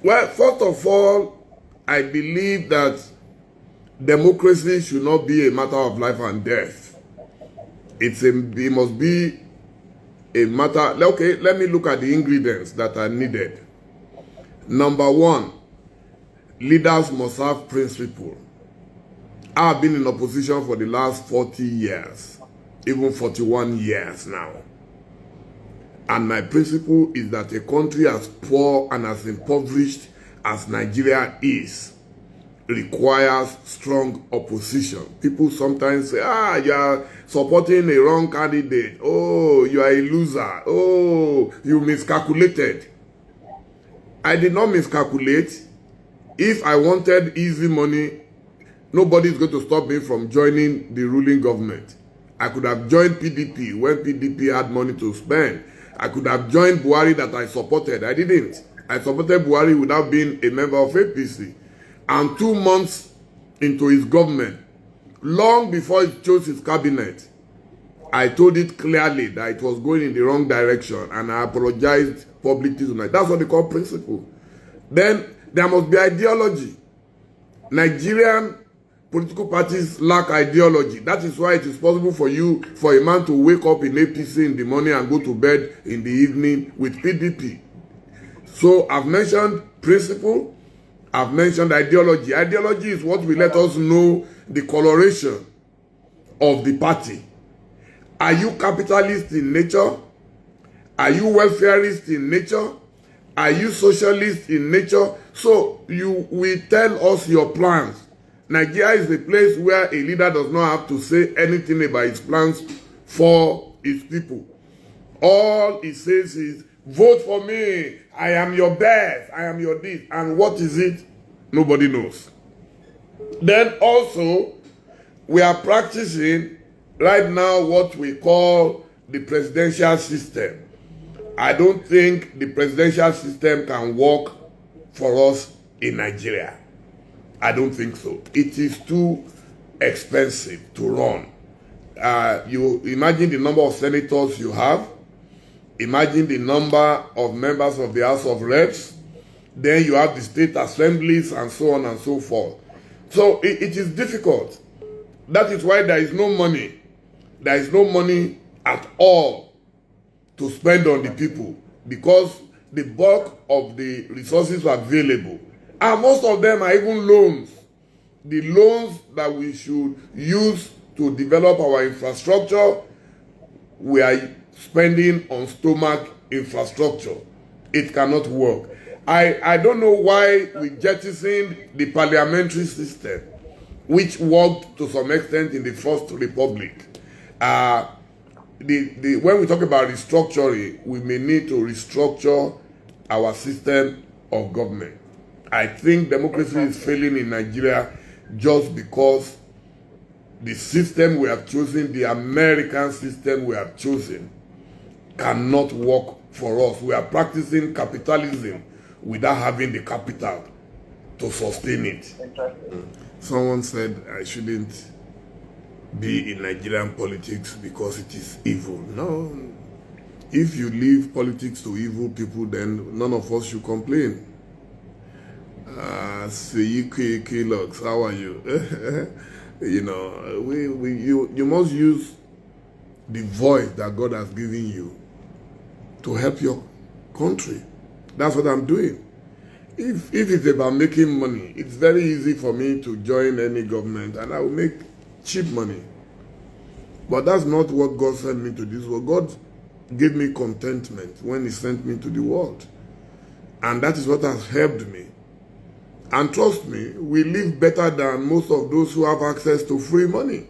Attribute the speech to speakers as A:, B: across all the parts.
A: Well, first of all, I believe that democracy should not be a matter of life and death. It must be a matter. Okay, let me look at the ingredients that are needed. Number one, leaders must have principle. I have been in opposition for the last 40 years, even 41 years now. And my principle is that a country as poor and as impoverished as Nigeria is requires strong opposition. People sometimes say, you are supporting a wrong candidate. Oh, you are a loser. Oh, you miscalculated. I did not miscalculate. If I wanted easy money, nobody is going to stop me from joining the ruling government. I could have joined PDP when PDP had money to spend. I could have joined Buhari that I supported. I didn't. I supported Buhari without being a member of APC. And 2 months into his government, long before he chose his cabinet, I told it clearly that it was going in the wrong direction, and I apologized publicly tonight. That's what they call principle. Then there must be ideology. Nigerian political parties lack ideology. That is why it is possible for a man to wake up in APC in the morning and go to bed in the evening with PDP. So I've mentioned principle, I've mentioned ideology. Ideology is what will let us know the coloration of the party. Are you capitalist in nature? Are you welfarist in nature? Are you socialist in nature? So you will tell us your plans. Nigeria is a place where a leader does not have to say anything about his plans for his people. All he says is, vote for me. I am your best. I am your this. And what is it? Nobody knows. Then also, we are practicing right now what we call the presidential system. I don't think the presidential system can work for us in Nigeria. I don't think so. It is too expensive to run. You imagine the number of senators you have. Imagine the number of members of the House of Reps. Then you have the state assemblies and so on and so forth. So it is difficult. That is why there is no money. There is no money at all to spend on the people, because the bulk of the resources are available. And most of them are even loans. The loans that we should use to develop our infrastructure, we are spending on stomach infrastructure. It cannot work. I don't know why we jettisoned the parliamentary system, which worked to some extent in the First Republic. When we talk about restructuring, we may need to restructure our system of government. I think democracy is failing in Nigeria just because the system we have chosen, the American system we have chosen, cannot work for us. We are practicing capitalism without having the capital to sustain it. Someone said I shouldn't be in Nigerian politics because it is evil. No. If you leave politics to evil people, then none of us should complain. Lux, how are you? You know, you must use the voice that God has given you to help your country. That's what I'm doing. If it's about making money, it's very easy for me to join any government and I will make cheap money. But that's not what God sent me to this world. God gave me contentment when he sent me to the world. And that is what has helped me. And trust me, we live better than most of those who have access to free money.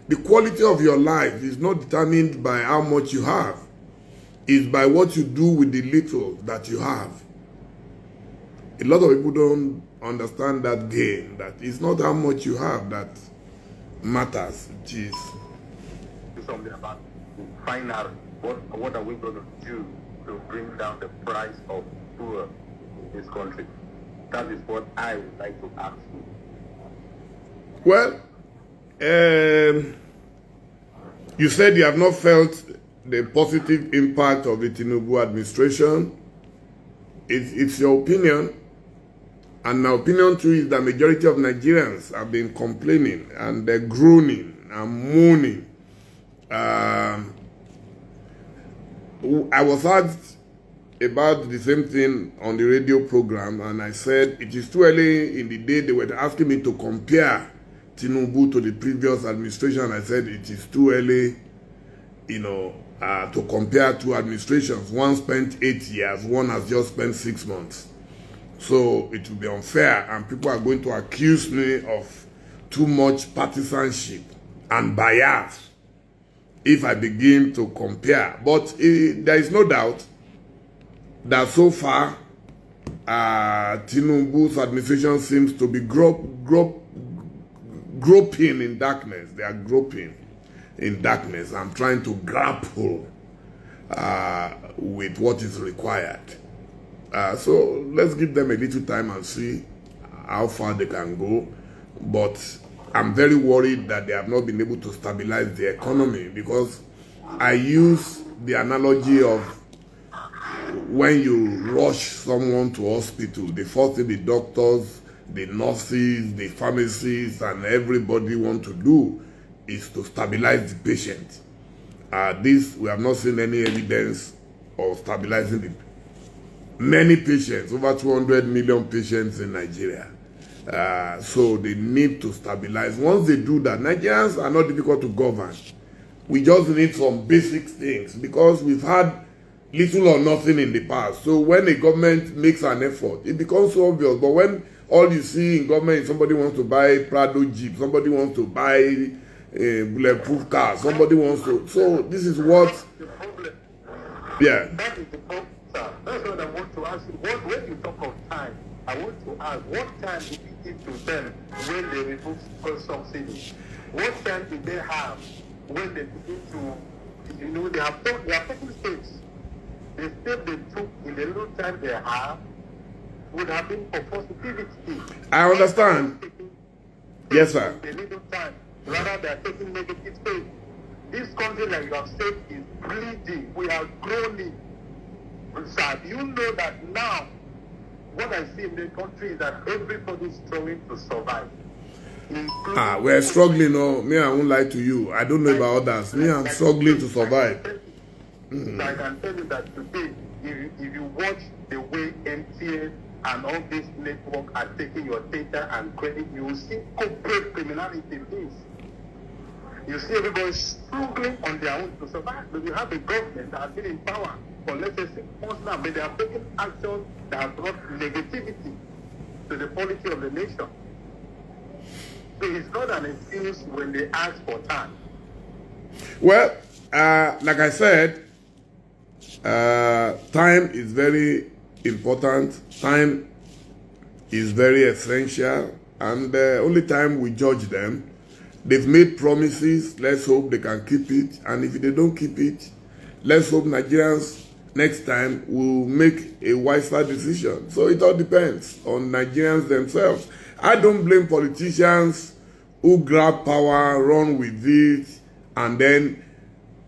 A: The quality of your life is not determined by how much you have. It's by what you do with the little that you have. A lot of people don't understand that game, that it's not how much you have that matters. It is
B: something about to find out what are we going to do to bring down the price of fuel in this country. That is what I would like to ask you.
A: Well, you said you have not felt the positive impact of the TINUBU administration. It's your opinion. And my opinion too is that majority of Nigerians have been complaining and they're groaning and moaning. I was asked about the same thing on the radio program, and I said it is too early in the day. They were asking me to compare TINUBU to the previous administration. I said it is too early, to compare two administrations. One spent 8 years, one has just spent 6 months. So it will be unfair, and people are going to accuse me of too much partisanship and bias if I begin to compare. But there is no doubt that so far TINUBU's administration seems to be groping in darkness. They are groping in darkness and trying to grapple with what is required. So let's give them a little time and see how far they can go. But I'm very worried that they have not been able to stabilize the economy, because I use the analogy of when you rush someone to hospital, the first thing the doctors, the nurses, the pharmacists, and everybody want to do is to stabilize the patient. This, we have not seen any evidence of stabilizing the many patients, over 200 million patients in Nigeria. So they need to stabilize. Once they do that, Nigerians are not difficult to govern. We just need some basic things, because we've had little or nothing in the past. So when a government makes an effort, it becomes so obvious. But when all you see in government is somebody wants to buy Prado Jeep, somebody wants to buy a bulletproof car, somebody wants to... So this is what... Yeah.
B: That is the problem, sir. That's what I want to ask you. When you talk of time, I want to ask, what time did you give to them when they removed subsidy? What time did they have when they begin to, they have taken steps. The step they took in the little time they have would have been for positivity.
A: I understand. Yes, sir.
B: The little time, rather than taking negative steps. This country, like you have said, is bleeding. We are groaning. Sir, do you know that now, what I see in the country is that everybody is struggling to survive.
A: We're struggling. No, me, I won't lie to you. I don't know about others. Me, I'm struggling to survive.
B: So I can tell you that today, if you watch the way MTN and all this network are taking your data and credit, you will see corporate criminality in this. You see everybody struggling on their own to survive. But you have a government that has been in power for, let's say, 6 months now, but they are taking actions that have brought negativity to the policy of the nation. So it's not an excuse when they ask for time.
A: Well, like I said, time is very important. Time is very essential, and the only time we judge them. They've made promises. Let's hope they can keep it. And if they don't keep it, let's hope Nigerians next time will make a wiser decision. So it all depends on Nigerians themselves. I don't blame politicians who grab power, run with it, and then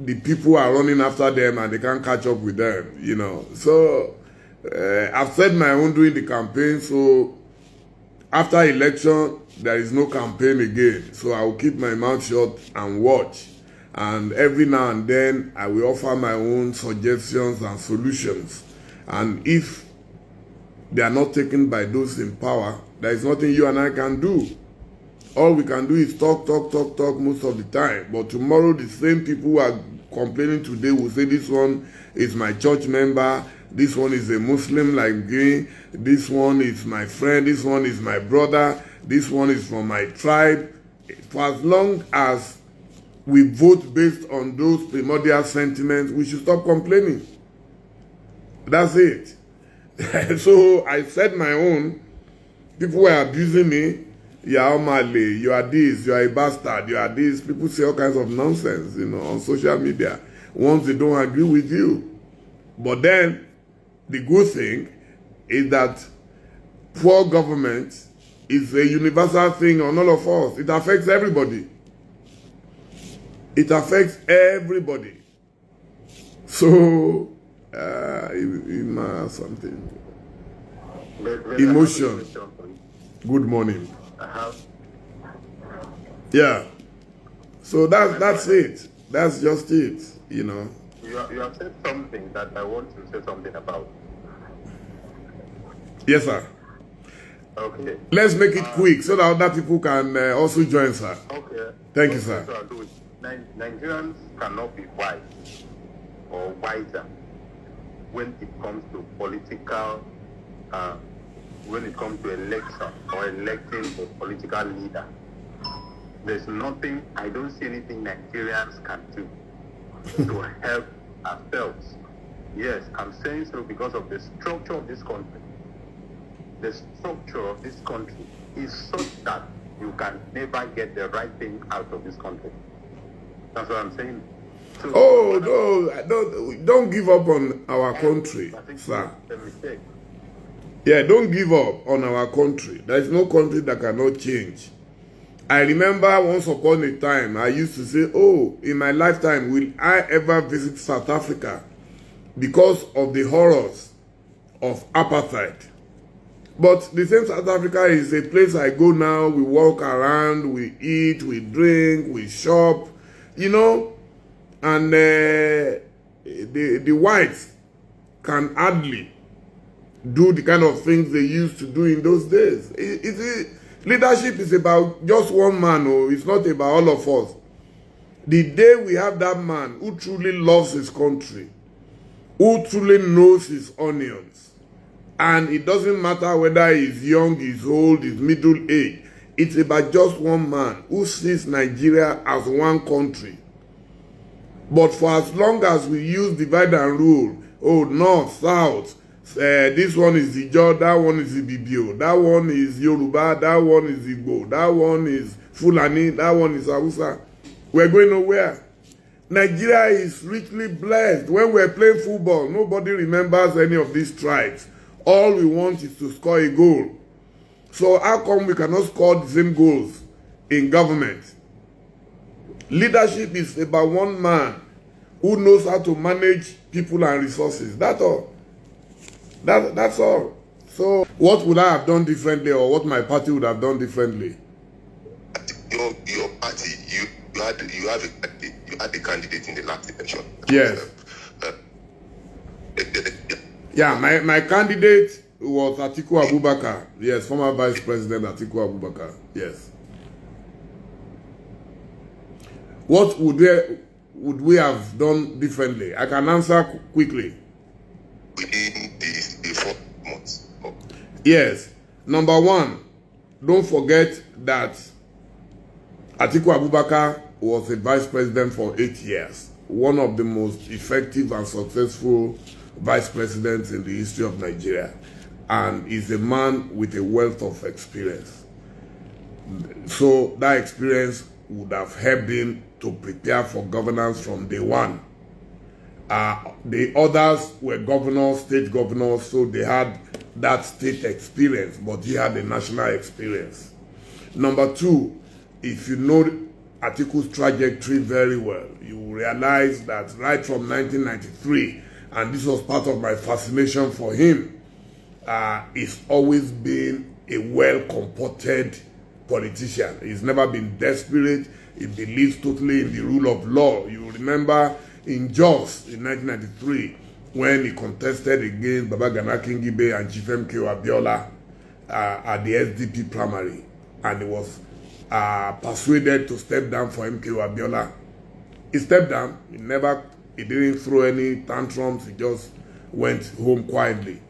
A: the people are running after them and they can't catch up with them, So I've said my own during the campaign. So after election, there is no campaign again. So I will keep my mouth shut and watch. And every now and then, I will offer my own suggestions and solutions. And if they are not taken by those in power, there is nothing you and I can do. All we can do is talk most of the time. But tomorrow, the same people who are complaining today will say, this one is my church member, this one is a Muslim like me, this one is my friend, this one is my brother, this one is from my tribe. For as long as we vote based on those primordial sentiments, we should stop complaining. That's it. So I said my own. People were abusing me. You are Omale, you are this, you are a bastard, you are this. People say all kinds of nonsense, on social media once they don't agree with you. But then, the good thing is that poor government is a universal thing on all of us. It affects everybody. It affects everybody. So, something.
B: Very
A: Emotion. Good morning.
B: Uh-huh.
A: Yeah. So that's it. That's just it, you know.
B: You have said something that I want to say something about.
A: Yes, sir.
B: Okay.
A: Let's make it quick so that other people can also join, sir.
B: Okay.
A: Thank you, sir.
B: Nigerians cannot be wise or wiser when it comes to political, when it comes to election or electing a political leader. There's nothing, I don't see anything Nigerians can do to help ourselves. Yes, I'm saying so because of the structure of this country. The structure of this country is such that you can never get the right thing out of this country. That's what I'm saying. So,
A: no, don't give up on our country, sir. Yeah, don't give up on our country. There is no country that cannot change. I remember once upon a time, I used to say, oh, in my lifetime, will I ever visit South Africa because of the horrors of apartheid? But the same South Africa is a place I go now, we walk around, we eat, we drink, we shop, you know, and the whites can hardly do the kind of things they used to do in those days. Leadership is about just one man, or it's not about all of us. The day we have that man who truly loves his country, who truly knows his onions, and it doesn't matter whether he's young, he's old, he's middle age, it's about just one man who sees Nigeria as one country. But for as long as we use divide and rule, oh, north, south, this one is Ijo, that one is Ibibio, that one is Yoruba, that one is Igbo, that one is Fulani, that one is Hausa. We're going nowhere. Nigeria is richly blessed. When we're playing football, nobody remembers any of these tribes. All we want is to score a goal. So how come we cannot score the same goals in government? Leadership is about one man who knows how to manage people and resources. That's all. That's all. So what would I have done differently, or what my party would have done differently?
C: Your party, you had a candidate in the last election.
A: Yes. Yeah, my candidate was Atiku Abubakar. Yes, former Vice President Atiku Abubakar. Yes. What would we have done differently? I can answer quickly.
C: Within the 4 months. Oh.
A: Yes. Number one, don't forget that Atiku Abubakar was a vice president for 8 years. One of the most effective and successful vice presidents in the history of Nigeria. And is a man with a wealth of experience. So that experience would have helped him to prepare for governance from day one. The others were governors, state governors, so they had that state experience, but he had a national experience. Number two, if you know Atiku's trajectory very well, you will realize that right from 1993, and this was part of my fascination for him, he's always been a well-comported politician. He's never been desperate. He believes totally in the rule of law. You remember in Jos in 1993 when he contested against Baba Gana Kingibe and Chief M.K. Abiola at the SDP primary, and he was persuaded to step down for M.K. Abiola. He stepped down. He didn't throw any tantrums. He just went home quietly.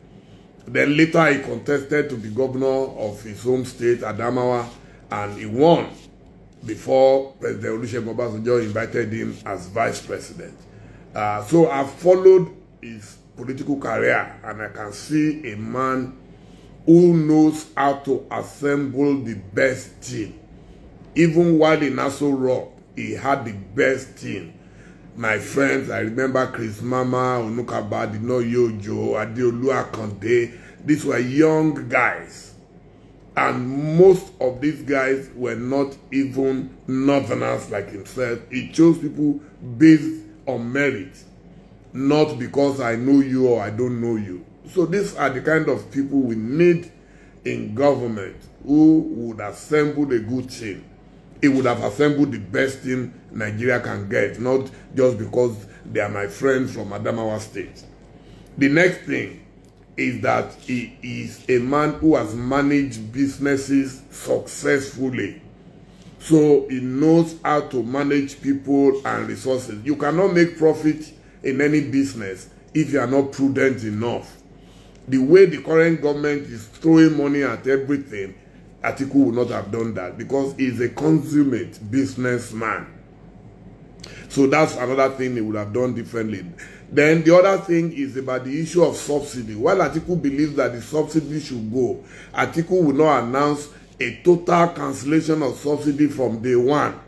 A: Then later he contested to be governor of his home state, Adamawa, and he won before President Olusegun Obasanjo invited him as vice president. So I've followed his political career, and I can see a man who knows how to assemble the best team. Even while in Aso Rock, he had the best team. My friends, I remember Chris Mama, Onukaba, Dino Yojo, Adeolu Akande. These were young guys. And most of these guys were not even northerners like himself. He chose people based on merit, not because I know you or I don't know you. So these are the kind of people we need in government who would assemble a good team, he would have assembled the best team Nigeria can get, not just because they are my friends from Adamawa State. The next thing is that he is a man who has managed businesses successfully. So he knows how to manage people and resources. You cannot make profit in any business if you are not prudent enough. The way the current government is throwing money at everything, Atiku would not have done that because he's a consummate businessman. So that's another thing he would have done differently. Then the other thing is about the issue of subsidy. While Atiku believes that the subsidy should go, Atiku will not announce a total cancellation of subsidy from day one.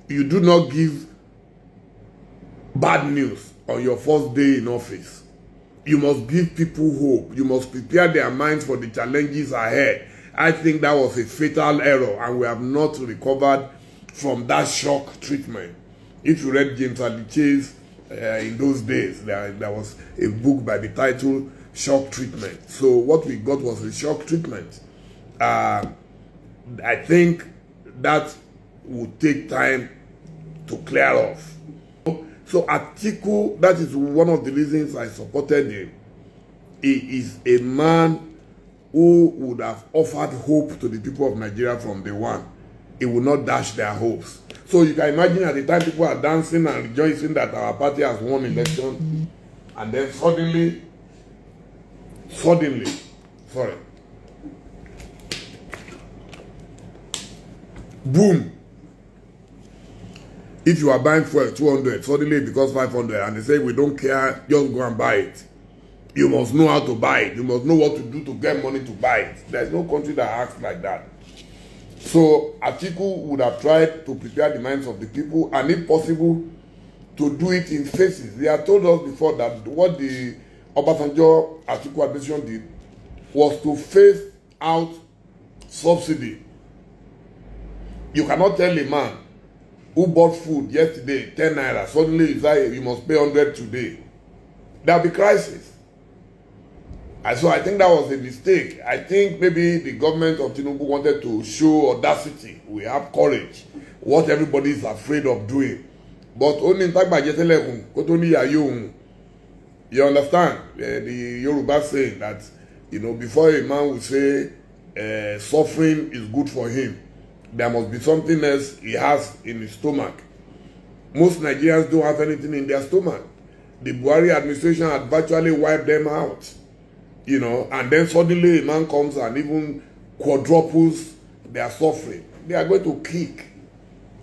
A: You do not give bad news on your first day in office. You must give people hope. You must prepare their minds for the challenges ahead. I think that was a fatal error, and we have not recovered from that shock treatment. If you read James Adichie's in those days, there was a book by the title Shock Treatment. So what we got was a shock treatment. I think that would take time to clear off. So Atiku, that is one of the reasons I supported him. He is a man who would have offered hope to the people of Nigeria from day one. He would not dash their hopes. So you can imagine at the time people are dancing and rejoicing that our party has won election, and then suddenly, boom. If you are buying for 200, suddenly it becomes 500, and they say we don't care, just go and buy it. You must know how to buy it. You must know what to do to get money to buy it. There's no country that acts like that. So Atiku would have tried to prepare the minds of the people, and if possible, to do it in phases. They had told us before that what the Obasanjo Atiku administration did was to phase out subsidy. You cannot tell a man who bought food yesterday 10 naira, suddenly you must pay 100 today. There will be crisis. And so I think that was a mistake. I think maybe the government of TINUBU wanted to show audacity. We have courage. What everybody is afraid of doing. But only in fact, you understand the Yoruba saying that, before a man will say suffering is good for him, there must be something else he has in his stomach. Most Nigerians don't have anything in their stomach. The Buhari administration had virtually wiped them out. And then suddenly a man comes and even quadruples their suffering. They are going to kick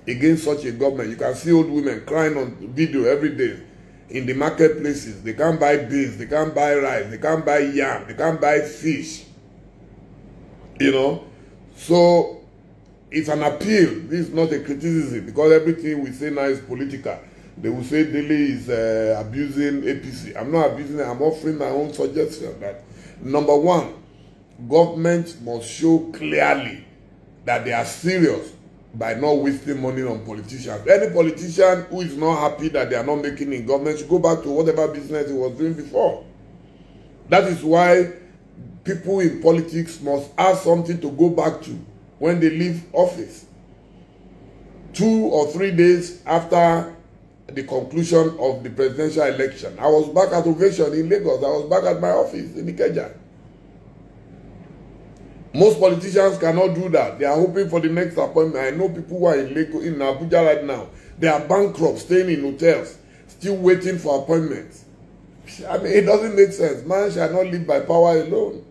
A: against such a government. You can see old women crying on video every day in the marketplaces. They can't buy beans, they can't buy rice, they can't buy yam, they can't buy fish. So it's an appeal. This is not a criticism, because everything we say now is political. They will say Dele is abusing APC. I'm not abusing it. I'm offering my own suggestion that, number one, government must show clearly that they are serious by not wasting money on politicians. Any politician who is not happy that they are not making in government should go back to whatever business he was doing before. That is why people in politics must have something to go back to when they leave office. 2 or 3 days after the conclusion of the presidential election, I was back at Ovation in Lagos. I was back at my office in Ikeja. Most politicians cannot do that. They are hoping for the next appointment. I know people who are in Lagos, in Abuja right now. They are bankrupt, staying in hotels, still waiting for appointments. I mean, it doesn't make sense. Man shall not live by power alone.